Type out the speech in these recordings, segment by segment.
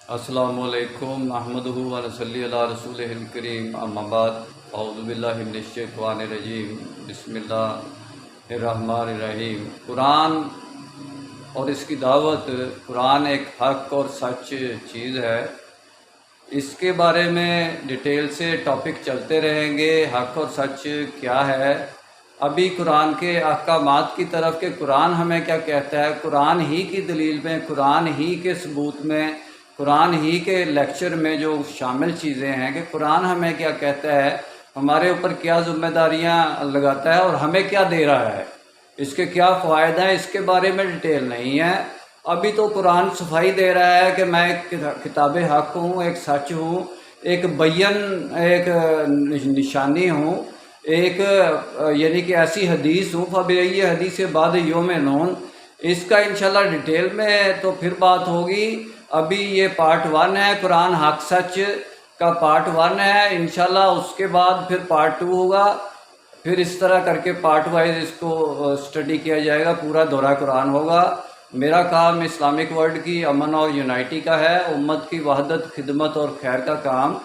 السلام علیکم نحمدہ و نصلی علی رسولہ الکریم اما بعد اعوذ باللہ من الشیطان الرجیم بسم اللہ الرحمن الرحیم۔ قرآن اور اس کی دعوت، قرآن ایک حق اور سچ چیز ہے۔ اس کے بارے میں ڈیٹیل سے ٹاپک چلتے رہیں گے، حق اور سچ کیا ہے۔ ابھی قرآن کے احکامات کی طرف کہ قرآن ہمیں کیا کہتا ہے، قرآن ہی کی دلیل میں، قرآن ہی کے ثبوت میں، قرآن ہی کے لیکچر میں جو شامل چیزیں ہیں کہ قرآن ہمیں کیا کہتا ہے، ہمارے اوپر کیا ذمہ داریاں لگاتا ہے اور ہمیں کیا دے رہا ہے، اس کے کیا فوائد ہیں، اس کے بارے میں ڈیٹیل نہیں ہے۔ ابھی تو قرآن صفائی دے رہا ہے کہ میں ایک کتاب حق ہوں، ایک سچ ہوں، ایک ایک نشانی ہوں، ایک یعنی کہ ایسی حدیث ہوں، فبأي حدیث بعد یؤمنون۔ اس کا انشاءاللہ ڈیٹیل میں تو پھر بات ہوگی۔ ابھی یہ پارٹ 1 ہے، قرآن حق سچ کا پارٹ 1 ہے، انشاءاللہ اس کے بعد پھر پارٹ 2 ہوگا، پھر اس طرح کر کے پارٹ وائز اس کو اسٹڈی کیا جائے گا، پورا دورہ قرآن ہوگا۔ میرا کام اسلامک ورلڈ کی امن اور یونائٹی کا ہے، امت کی وحدت، خدمت اور خیر کا کام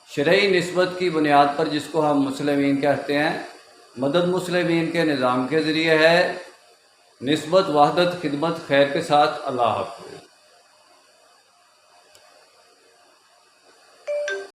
شرعی نسبت کی بنیاد پر، جس کو ہم مسلمین کہتے ہیں، مدد مسلمین کے نظام کے ذریعے ہے، نسبت، وحدت، خدمت، خیر کے ساتھ۔ اللہ حافظ۔